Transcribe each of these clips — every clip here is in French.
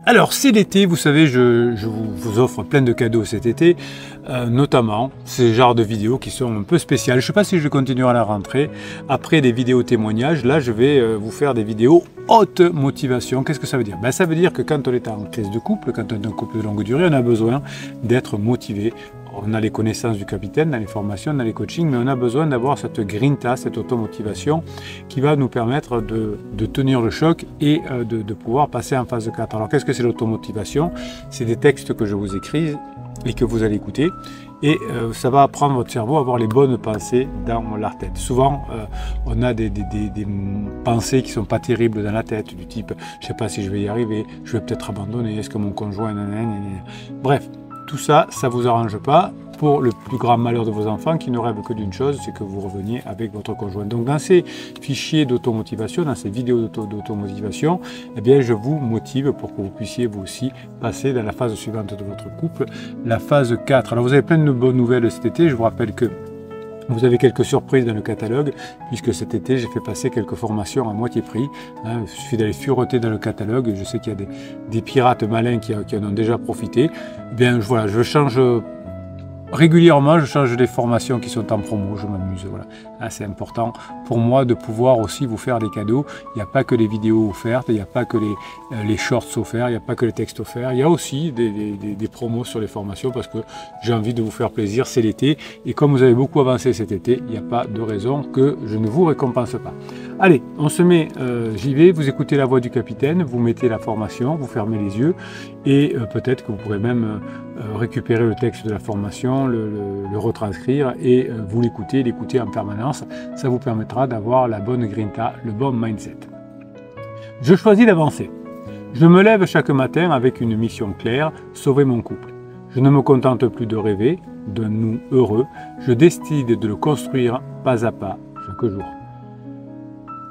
Alors, c'est l'été, vous savez, je vous offre plein de cadeaux cet été, notamment ces genres de vidéos qui sont un peu spéciales. Je ne sais pas si je continuerai à la rentrée. Après des vidéos témoignages, là, je vais vous faire des vidéos haute motivation. Qu'est-ce que ça veut dire? Ça veut dire que quand on est en crise de couple, quand on est en couple de longue durée, on a besoin d'être motivé. On a les connaissances du capitaine, dans les formations, dans les coachings, mais on a besoin d'avoir cette grinta, cette automotivation qui va nous permettre de tenir le choc et de pouvoir passer en phase 4. Alors qu'est-ce que c'est l'automotivation? C'est des textes que je vous écris et que vous allez écouter et ça va apprendre votre cerveau à avoir les bonnes pensées dans la tête. Souvent, on a des pensées qui ne sont pas terribles dans la tête, du type « je ne sais pas si je vais y arriver, je vais peut-être abandonner, est-ce que mon conjoint... » Bref. Tout ça, ça ne vous arrange pas pour le plus grand malheur de vos enfants qui ne rêvent que d'une chose, c'est que vous reveniez avec votre conjoint. Donc dans ces fichiers d'automotivation, dans ces vidéos d'automotivation, eh bien, je vous motive pour que vous puissiez vous aussi passer dans la phase suivante de votre couple, la phase 4. Alors vous avez plein de bonnes nouvelles cet été, je vous rappelle que vous avez quelques surprises dans le catalogue, puisque cet été, j'ai fait passer quelques formations à moitié prix. Il suffit d'aller fureter dans le catalogue. Je sais qu'il y a des pirates malins qui en ont déjà profité. Eh bien, voilà, je change régulièrement, je change des formations qui sont en promo, je m'amuse. Voilà. C'est important pour moi de pouvoir aussi vous faire des cadeaux. Il n'y a pas que les vidéos offertes, il n'y a pas que les shorts offerts, il n'y a pas que les textes offerts. Il y a aussi des promos sur les formations parce que j'ai envie de vous faire plaisir, c'est l'été. Et comme vous avez beaucoup avancé cet été, il n'y a pas de raison que je ne vous récompense pas. Allez, on se met, j'y vais, vous écoutez la voix du capitaine, vous mettez la formation, vous fermez les yeux et peut-être que vous pourrez même récupérer le texte de la formation, le retranscrire et vous l'écouter en permanence. Ça vous permettra d'avoir la bonne grinta, le bon mindset. Je choisis d'avancer. Je me lève chaque matin avec une mission claire, sauver mon couple. Je ne me contente plus de rêver d'un nous heureux, je décide de le construire pas à pas, chaque jour.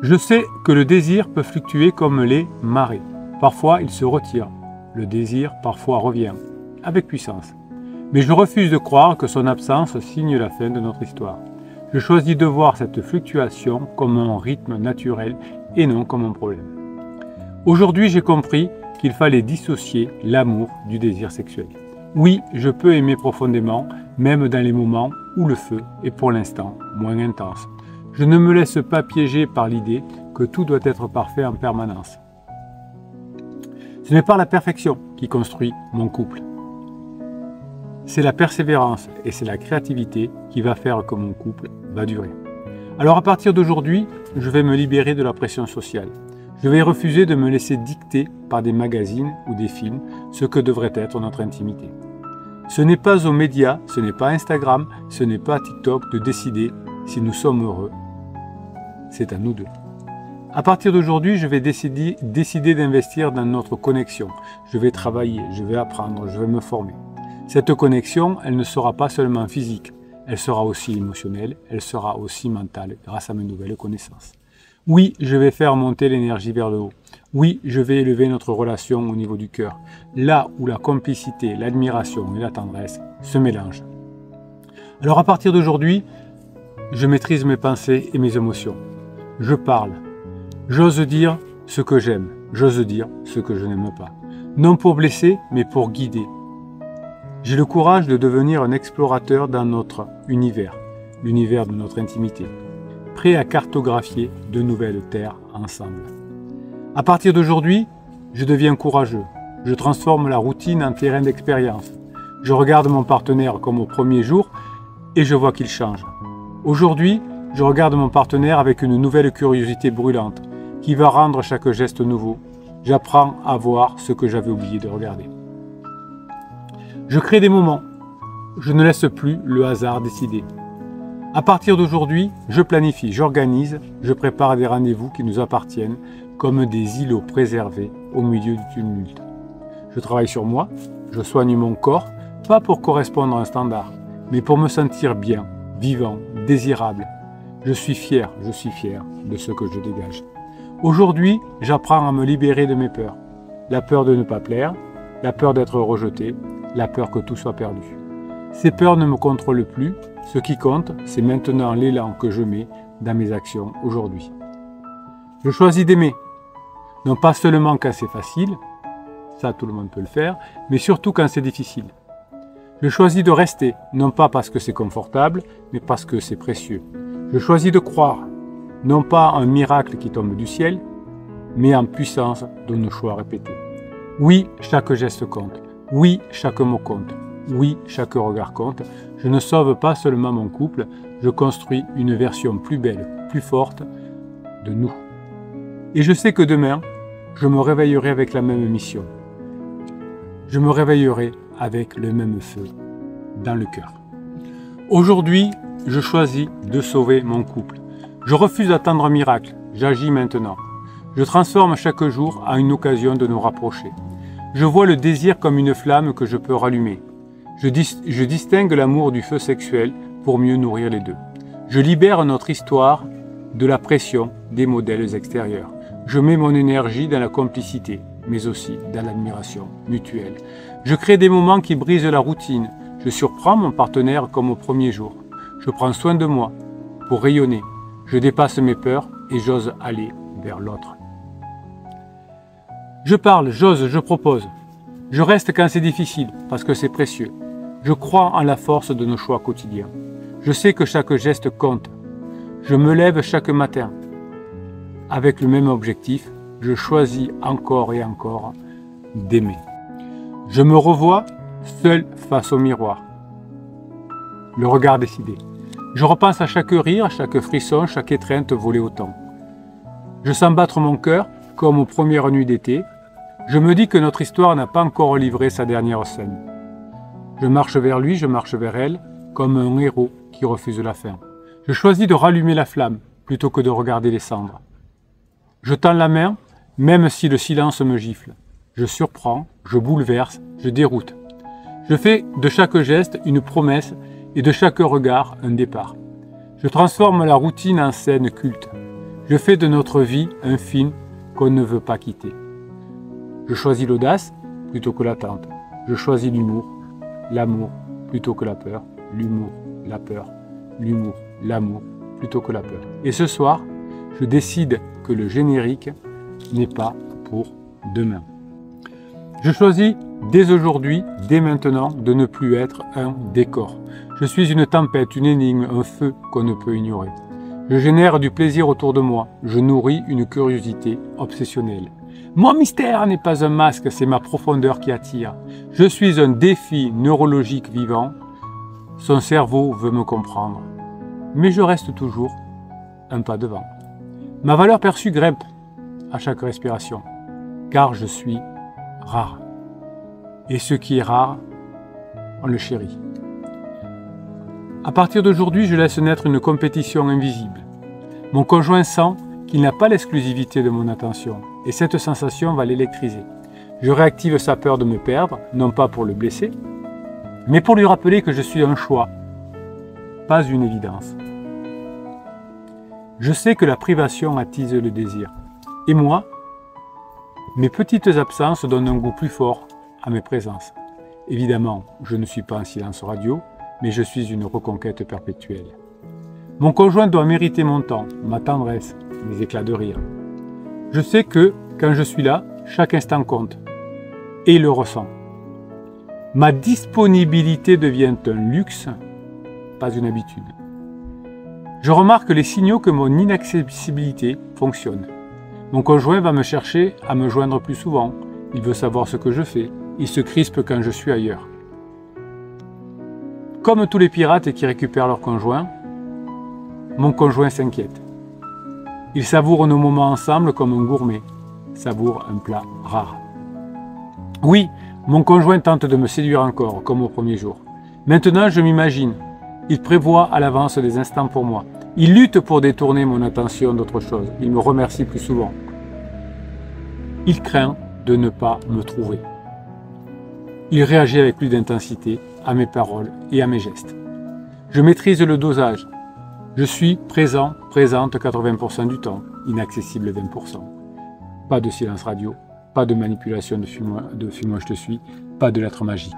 Je sais que le désir peut fluctuer comme les marées. Parfois il se retire, le désir parfois revient, avec puissance. Mais je refuse de croire que son absence signe la fin de notre histoire. Je choisis de voir cette fluctuation comme un rythme naturel et non comme un problème. Aujourd'hui, j'ai compris qu'il fallait dissocier l'amour du désir sexuel. Oui, je peux aimer profondément, même dans les moments où le feu est pour l'instant moins intense. Je ne me laisse pas piéger par l'idée que tout doit être parfait en permanence. Ce n'est pas la perfection qui construit mon couple. C'est la persévérance et c'est la créativité qui va faire que mon couple va durer. Alors à partir d'aujourd'hui, je vais me libérer de la pression sociale. Je vais refuser de me laisser dicter par des magazines ou des films ce que devrait être notre intimité. Ce n'est pas aux médias, ce n'est pas Instagram, ce n'est pas TikTok de décider si nous sommes heureux. C'est à nous deux. À partir d'aujourd'hui, je vais décider d'investir dans notre connexion. Je vais travailler, je vais apprendre, je vais me former. Cette connexion, elle ne sera pas seulement physique, elle sera aussi émotionnelle, elle sera aussi mentale grâce à mes nouvelles connaissances. Oui, je vais faire monter l'énergie vers le haut. Oui, je vais élever notre relation au niveau du cœur, là où la complicité, l'admiration et la tendresse se mélangent. Alors à partir d'aujourd'hui, je maîtrise mes pensées et mes émotions. Je parle. J'ose dire ce que j'aime, j'ose dire ce que je n'aime pas. Non pour blesser, mais pour guider. J'ai le courage de devenir un explorateur dans notre univers, l'univers de notre intimité, prêt à cartographier de nouvelles terres ensemble. À partir d'aujourd'hui, je deviens courageux. Je transforme la routine en terrain d'expérience. Je regarde mon partenaire comme au premier jour et je vois qu'il change. Aujourd'hui, je regarde mon partenaire avec une nouvelle curiosité brûlante qui va rendre chaque geste nouveau. J'apprends à voir ce que j'avais oublié de regarder. Je crée des moments. Je ne laisse plus le hasard décider. À partir d'aujourd'hui, je planifie, j'organise, je prépare des rendez-vous qui nous appartiennent comme des îlots préservés au milieu du tumulte. Je travaille sur moi, je soigne mon corps, pas pour correspondre à un standard, mais pour me sentir bien, vivant, désirable. Je suis fier de ce que je dégage. Aujourd'hui, j'apprends à me libérer de mes peurs. La peur de ne pas plaire, la peur d'être rejeté, la peur que tout soit perdu. Ces peurs ne me contrôlent plus. Ce qui compte, c'est maintenant l'élan que je mets dans mes actions aujourd'hui. Je choisis d'aimer, non pas seulement quand c'est facile, ça tout le monde peut le faire, mais surtout quand c'est difficile. Je choisis de rester, non pas parce que c'est confortable, mais parce que c'est précieux. Je choisis de croire, non pas en un miracle qui tombe du ciel, mais en puissance de nos choix répétés. Oui, chaque geste compte. Oui, chaque mot compte. Oui, chaque regard compte. Je ne sauve pas seulement mon couple, je construis une version plus belle, plus forte de nous. Et je sais que demain, je me réveillerai avec la même mission. Je me réveillerai avec le même feu dans le cœur. Aujourd'hui, je choisis de sauver mon couple. Je refuse d'attendre un miracle, j'agis maintenant. Je transforme chaque jour en une occasion de nous rapprocher. Je vois le désir comme une flamme que je peux rallumer. Je distingue l'amour du feu sexuel pour mieux nourrir les deux. Je libère notre histoire de la pression des modèles extérieurs. Je mets mon énergie dans la complicité, mais aussi dans l'admiration mutuelle. Je crée des moments qui brisent la routine. Je surprends mon partenaire comme au premier jour. Je prends soin de moi pour rayonner. Je dépasse mes peurs et j'ose aller vers l'autre. Je parle, j'ose, je propose. Je reste quand c'est difficile, parce que c'est précieux. Je crois en la force de nos choix quotidiens. Je sais que chaque geste compte. Je me lève chaque matin. Avec le même objectif, je choisis encore et encore d'aimer. Je me revois seul face au miroir. Le regard décidé. Je repense à chaque rire, chaque frisson, chaque étreinte volée au temps. Je sens battre mon cœur comme aux premières nuits d'été. Je me dis que notre histoire n'a pas encore livré sa dernière scène. Je marche vers lui, je marche vers elle, comme un héros qui refuse la fin. Je choisis de rallumer la flamme plutôt que de regarder les cendres. Je tends la main, même si le silence me gifle. Je surprends, je bouleverse, je déroute. Je fais de chaque geste une promesse et de chaque regard un départ. Je transforme la routine en scène culte. Je fais de notre vie un film qu'on ne veut pas quitter. Je choisis l'audace plutôt que l'attente. Je choisis l'humour, l'amour plutôt que la peur, l'humour, la peur, l'humour, l'amour plutôt que la peur. Et ce soir, je décide que le générique n'est pas pour demain. Je choisis dès aujourd'hui, dès maintenant, de ne plus être un décor. Je suis une tempête, une énigme, un feu qu'on ne peut ignorer. Je génère du plaisir autour de moi. Je nourris une curiosité obsessionnelle. Mon mystère n'est pas un masque, c'est ma profondeur qui attire. Je suis un défi neurologique vivant. Son cerveau veut me comprendre. Mais je reste toujours un pas devant. Ma valeur perçue grimpe à chaque respiration, car je suis rare. Et ce qui est rare, on le chérit. À partir d'aujourd'hui, je laisse naître une compétition invisible. Mon conjoint sent qu'il n'a pas l'exclusivité de mon attention, et cette sensation va l'électriser. Je réactive sa peur de me perdre, non pas pour le blesser, mais pour lui rappeler que je suis un choix, pas une évidence. Je sais que la privation attise le désir, et moi, mes petites absences donnent un goût plus fort à mes présences. Évidemment, je ne suis pas en silence radio, mais je suis une reconquête perpétuelle. Mon conjoint doit mériter mon temps, ma tendresse, mes éclats de rire. Je sais que, quand je suis là, chaque instant compte, et il le ressent. Ma disponibilité devient un luxe, pas une habitude. Je remarque les signaux que mon inaccessibilité fonctionne. Mon conjoint va me chercher à me joindre plus souvent. Il veut savoir ce que je fais. Il se crispe quand je suis ailleurs. Comme tous les pirates qui récupèrent leur conjoint, mon conjoint s'inquiète. Il savoure nos moments ensemble comme un gourmet savoure un plat rare. Oui, mon conjoint tente de me séduire encore, comme au premier jour. Maintenant, je m'imagine. Il prévoit à l'avance des instants pour moi. Il lutte pour détourner mon attention d'autre chose. Il me remercie plus souvent. Il craint de ne pas me trouver. Il réagit avec plus d'intensité à mes paroles et à mes gestes. Je maîtrise le dosage. Je suis présent, présente 80% du temps, inaccessible 20%. Pas de silence radio, pas de manipulation de fuis-moi je te suis, pas de lettres magiques.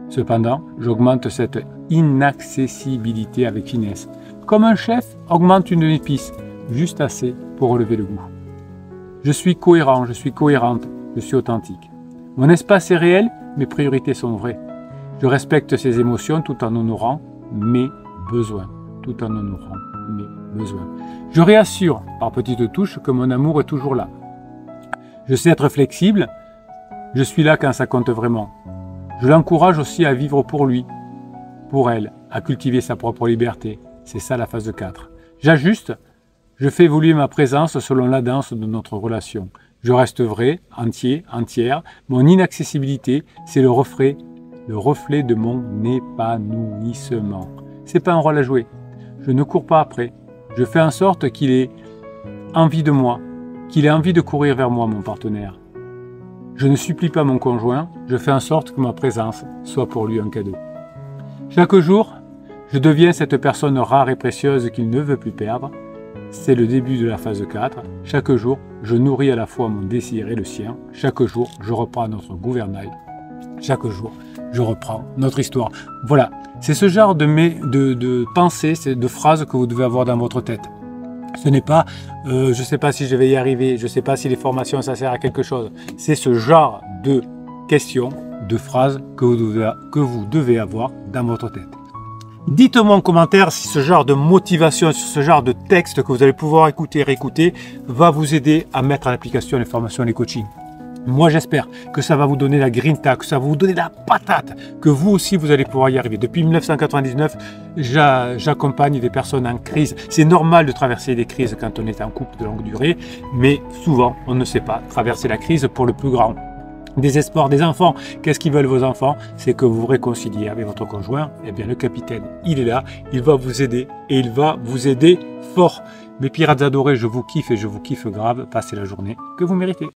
Cependant, j'augmente cette inaccessibilité avec finesse. Comme un chef augmente une épice, juste assez pour relever le goût. Je suis cohérent, je suis cohérente, je suis authentique. Mon espace est réel, mes priorités sont vraies. Je respecte ses émotions tout en honorant mes besoins. Tout en honorant mes besoins. Je réassure par petites touches que mon amour est toujours là. Je sais être flexible. Je suis là quand ça compte vraiment. Je l'encourage aussi à vivre pour lui, pour elle, à cultiver sa propre liberté. C'est ça la phase 4. J'ajuste. Je fais évoluer ma présence selon la danse de notre relation. Je reste vrai, entier, entière. Mon inaccessibilité, c'est le reflet de mon épanouissement. C'est pas un rôle à jouer. Je ne cours pas après. Je fais en sorte qu'il ait envie de moi, qu'il ait envie de courir vers moi, mon partenaire. Je ne supplie pas mon conjoint, je fais en sorte que ma présence soit pour lui un cadeau. Chaque jour, je deviens cette personne rare et précieuse qu'il ne veut plus perdre. C'est le début de la phase 4. Chaque jour, je nourris à la fois mon désir et le sien. Chaque jour, je reprends notre gouvernail. Chaque jour, je reprends notre histoire. Voilà, c'est ce genre de pensées, de phrases que vous devez avoir dans votre tête. Ce n'est pas je ne sais pas si je vais y arriver, je ne sais pas si les formations ça sert à quelque chose. C'est ce genre de questions, de phrases que vous devez avoir dans votre tête. Dites-moi en commentaire si ce genre de motivation, ce genre de texte que vous allez pouvoir écouter et réécouter va vous aider à mettre en application les formations et les coachings. Moi, j'espère que ça va vous donner la grinta, que ça va vous donner la patate, que vous aussi, vous allez pouvoir y arriver. Depuis 1999, j'accompagne des personnes en crise. C'est normal de traverser des crises quand on est en couple de longue durée, mais souvent, on ne sait pas traverser la crise pour le plus grand désespoir des enfants. Qu'est-ce qu'ils veulent vos enfants? C'est que vous vous réconciliez avec votre conjoint. Eh bien, le capitaine, il est là, il va vous aider et il va vous aider fort. Mes pirates adorés, je vous kiffe et je vous kiffe grave. Passez la journée que vous méritez.